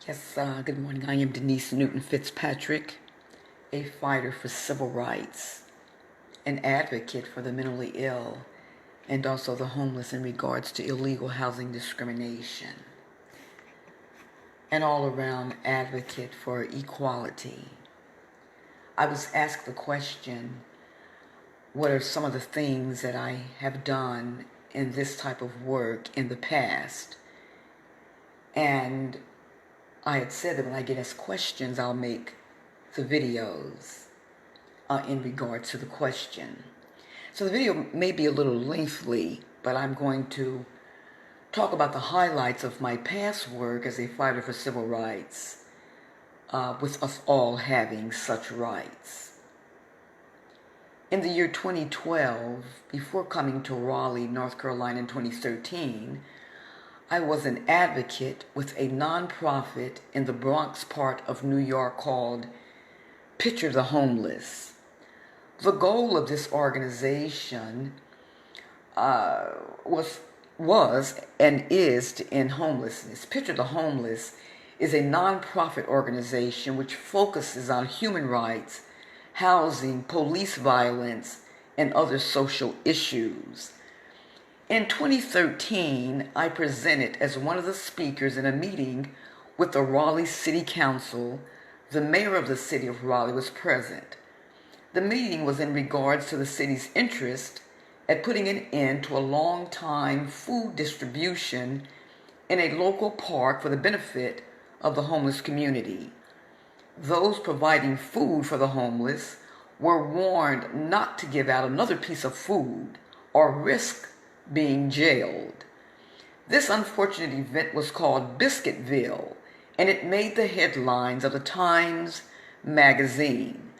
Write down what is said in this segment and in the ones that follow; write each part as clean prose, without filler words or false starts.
Yes, good morning. I am Denise Newton Fitzpatrick, a fighter for civil rights, an advocate for the mentally ill, and also the homeless in regards to illegal housing discrimination, an all-around advocate for equality. I was asked the question, what are some of the things that I have done in this type of work in the past? And I had said that when I get asked questions, I'll make the videos in regard to the question. So the video may be a little lengthy, but I'm going to talk about the highlights of my past work as a fighter for civil rights, with us all having such rights. In the year 2012, before coming to Raleigh, North Carolina in 2013, I was an advocate with a nonprofit in the Bronx part of New York called Picture the Homeless. The goal of this organization was and is to end homelessness. Picture the Homeless is a nonprofit organization which focuses on human rights, housing, police violence, and other social issues. In 2013, I presented as one of the speakers in a meeting with the Raleigh City Council. The mayor of the city of Raleigh was present. The meeting was in regards to the city's interest at putting an end to a long-time food distribution in a local park for the benefit of the homeless community. Those providing food for the homeless were warned not to give out another piece of food or risk being jailed. This unfortunate event was called Biscuitville, and it made the headlines of the Times magazine.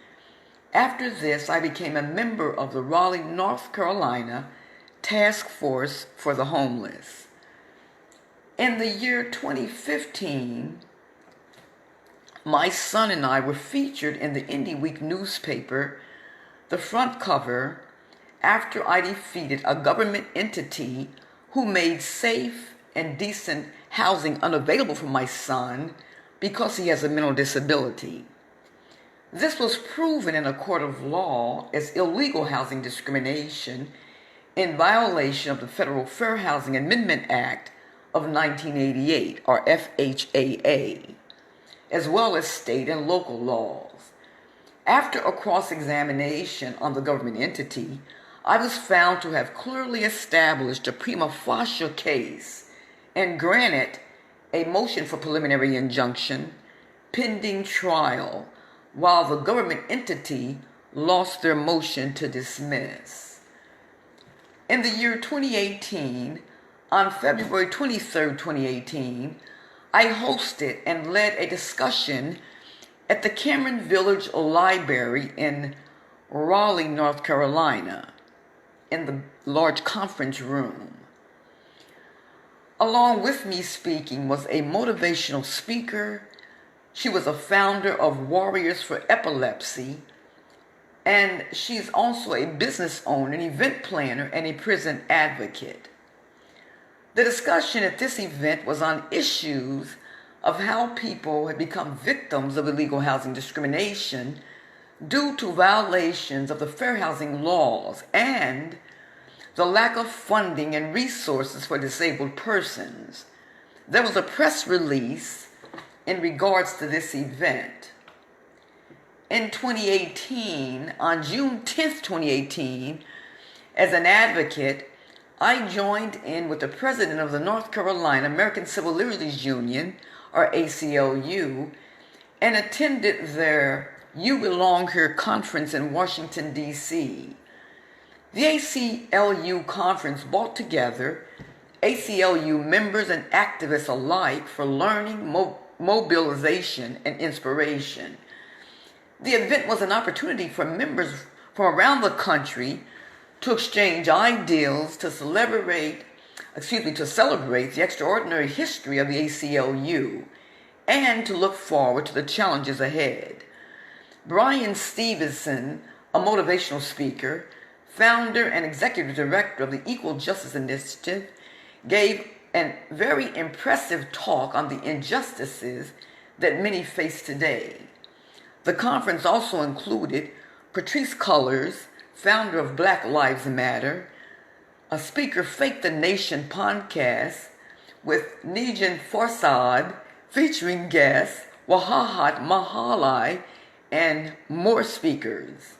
After this, I became a member of the Raleigh, North Carolina Task Force for the Homeless. In the year 2015, my son and I were featured in the Indie Week newspaper, the front cover, after I defeated a government entity who made safe and decent housing unavailable for my son because he has a mental disability. This was proven in a court of law as illegal housing discrimination in violation of the Federal Fair Housing Amendment Act of 1988, or FHAA, as well as state and local laws. After a cross-examination on the government entity, I was found to have clearly established a prima facie case and granted a motion for preliminary injunction pending trial, while the government entity lost their motion to dismiss. In the year 2018, on February 23, 2018, I hosted and led a discussion at the Cameron Village Library in Raleigh, North Carolina, in the large conference room. Along with me speaking was a motivational speaker. She was a founder of Warriors for Epilepsy, and she's also a business owner, an event planner, and a prison advocate. The discussion at this event was on issues of how people had become victims of illegal housing discrimination due to violations of the fair housing laws and the lack of funding and resources for disabled persons. There was a press release in regards to this event. In 2018, on June 10th, 2018, as an advocate, I joined in with the president of the North Carolina American Civil Liberties Union, or ACLU, and attended their You Belong Here conference in Washington, D.C. The ACLU conference brought together ACLU members and activists alike for learning, mobilization, and inspiration. The event was an opportunity for members from around the country to exchange ideals, to celebrate the extraordinary history of the ACLU, and to look forward to the challenges ahead. Brian Stevenson, a motivational speaker, founder and executive director of the Equal Justice Initiative, gave a very impressive talk on the injustices that many face today. The conference also included Patrice Cullors, founder of Black Lives Matter, a speaker Fake the Nation podcast with Nejan Farsad, featuring guests Wahahat Mahalai, and more speakers.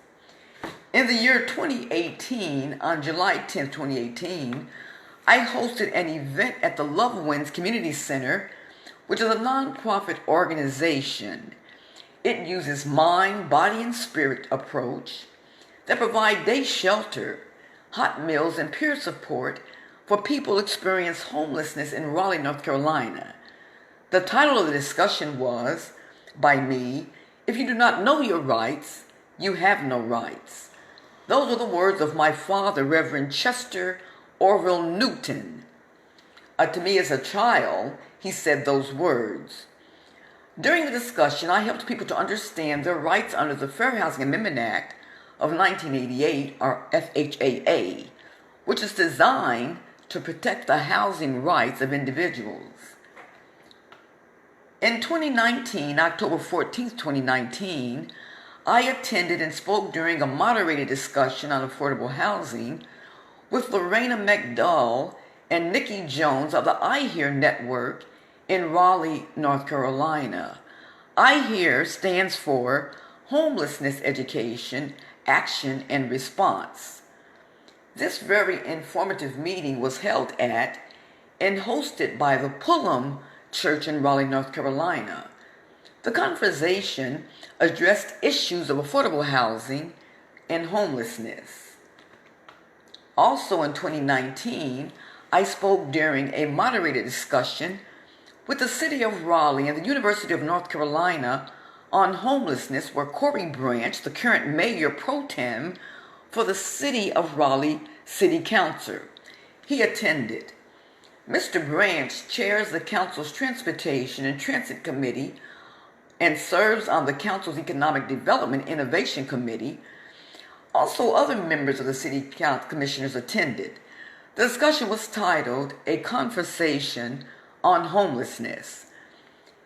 In the year 2018, on July 10, 2018, I hosted an event at the Love Winds Community Center, which is a nonprofit organization. It uses mind, body, and spirit approach that provide day shelter, hot meals, and peer support for people who experience homelessness in Raleigh, North Carolina. The title of the discussion was, by me, "If you do not know your rights, you have no rights." Those are the words of my father, Reverend Chester Orville Newton. To me as a child, he said those words. During the discussion, I helped people to understand their rights under the Fair Housing Amendment Act of 1988, or FHAA, which is designed to protect the housing rights of individuals. In 2019, October 14th, 2019, I attended and spoke during a moderated discussion on affordable housing with Lorena McDowell and Nikki Jones of the I Hear Network in Raleigh, North Carolina. I Hear stands for Homelessness Education, Action, and Response. This very informative meeting was held at and hosted by the Pullum Church in Raleigh, North Carolina. The conversation addressed issues of affordable housing and homelessness. Also in 2019, I spoke during a moderated discussion with the City of Raleigh and the University of North Carolina on homelessness, where Corey Branch, the current mayor pro tem for the City of Raleigh City Council, he attended. Mr. Branch chairs the council's Transportation and Transit Committee and serves on the council's Economic Development Innovation Committee. Also, other members of the City Commissioners attended. The discussion was titled "A Conversation on Homelessness."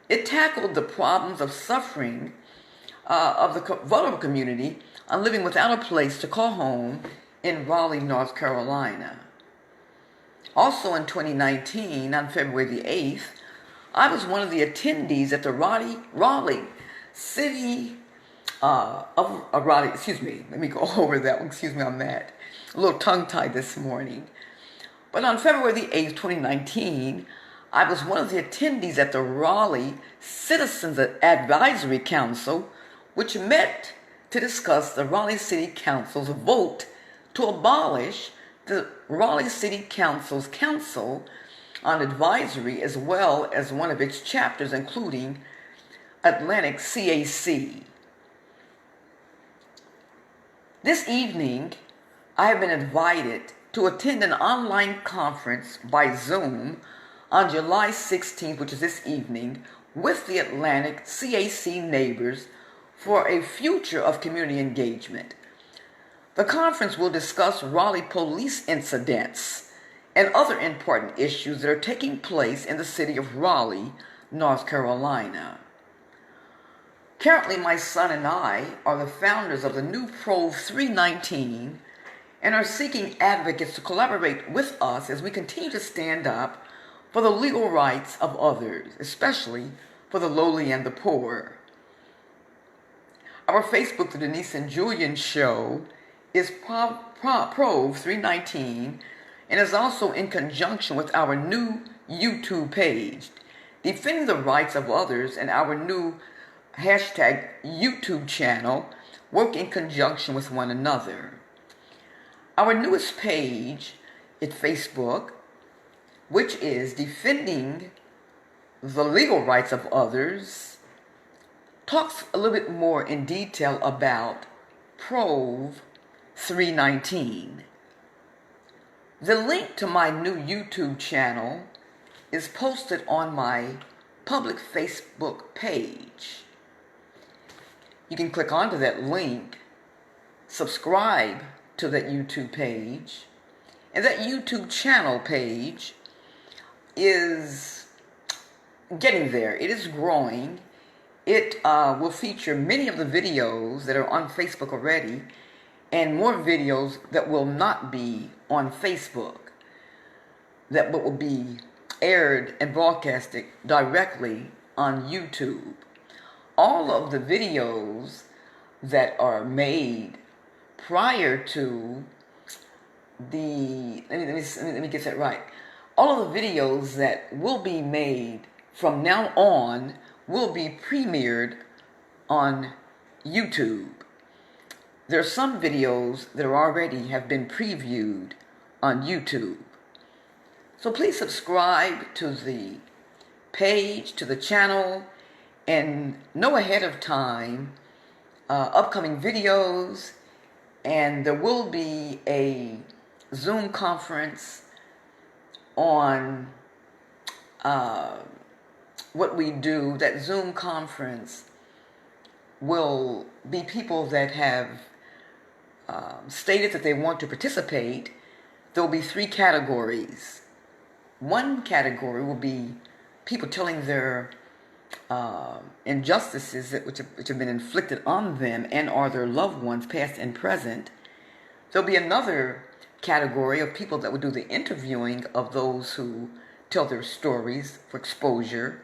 It tackled the problems of suffering of the vulnerable community on living without a place to call home in Raleigh, North Carolina. Also in 2019, on February the 8th, I was one of the attendees at the Raleigh City Raleigh, let me go over that one, excuse me on that. A little tongue-tied this morning. But on February the 8th, 2019, I was one of the attendees at the Raleigh Citizens Advisory Council, which met to discuss the Raleigh City Council's vote to abolish the Raleigh City Council's Council on Advisory, as well as one of its chapters, including Atlantic CAC. This evening, I have been invited to attend an online conference by Zoom on July 16th, which is this evening, with the Atlantic CAC neighbors for a future of community engagement. The conference will discuss Raleigh police incidents and other important issues that are taking place in the city of Raleigh, North Carolina. Currently, my son and I are the founders of the new Prov 319 and are seeking advocates to collaborate with us as we continue to stand up for the legal rights of others, especially for the lowly and the poor. Our Facebook, The Denise and Julian Show, is Prov 319 and is also in conjunction with our new YouTube page, Defending the Rights of Others, and our new hashtag YouTube channel, work in conjunction with one another. Our newest page at Facebook, which is Defending the Legal Rights of Others, talks a little bit more in detail about Prov 319. The link to my new YouTube channel is posted on my public Facebook page. You can click onto that link, subscribe to that YouTube page, and that YouTube channel page is getting there. It is growing. It will feature many of the videos that are on Facebook already and more videos that will not be on Facebook, that will be aired and broadcasted directly on YouTube. All of the videos that are made prior to let me get that right. All of the videos that will be made from now on will be premiered on YouTube. There are some videos that are already have been previewed on YouTube. So please subscribe to the page, to the channel, and know ahead of time upcoming videos. And there will be a Zoom conference on what we do. That Zoom conference will be people that have stated that they want to participate. There will be 3 categories. One category will be people telling their injustices which have been inflicted on them and or their loved ones, past and present. There'll be another category of people that will do the interviewing of those who tell their stories for exposure.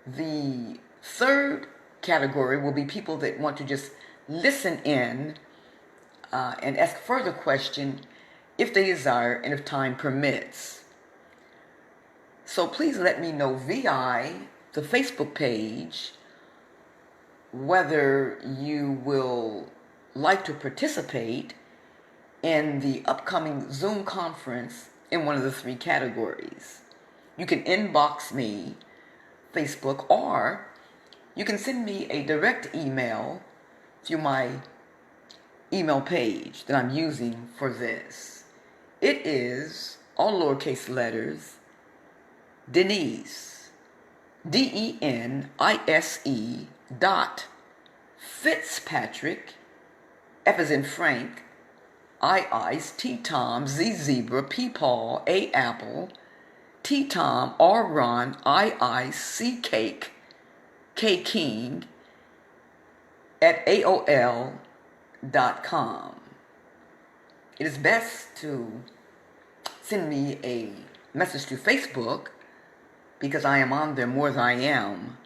The third category will be people that want to just listen in and ask further questions if they desire and if time permits. So please let me know via the Facebook page whether you will like to participate in the upcoming Zoom conference in one of the 3 categories. You can inbox me, Facebook, or you can send me a direct email through my email page that I'm using for this. It is all lowercase letters, Denise, DENISE Fitzpatrick, F as in Frank, I Ice, T Tom, Z Zebra, P Paul, A Apple, T Tom, R Ron, I Ice, C Cake, K King, at AOL.com. It is best to send me a message to Facebook because I am on there more than I am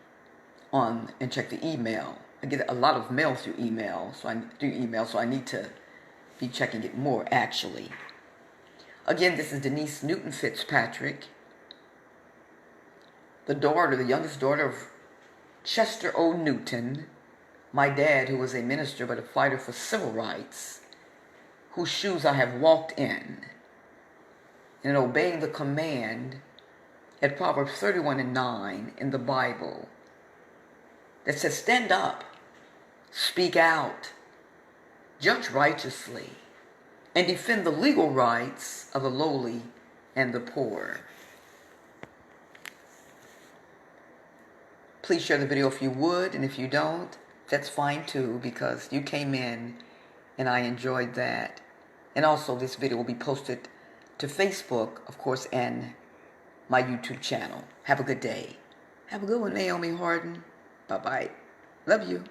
on and check the email. I get a lot of mail through email, so I need to be checking it more, actually. Again, this is Denise Newton Fitzpatrick, the youngest daughter of Chester O. Newton, my dad, who was a minister but a fighter for civil rights, whose shoes I have walked in obeying the command at Proverbs 31:9 in the Bible that says, stand up, speak out, judge righteously, and defend the legal rights of the lowly and the poor. Please share the video if you would, and if you don't, that's fine too, because you came in and I enjoyed that. And also this video will be posted to Facebook, of course, and my YouTube channel. Have a good day. Have a good one, Naomi Harden. Bye-bye. Love you.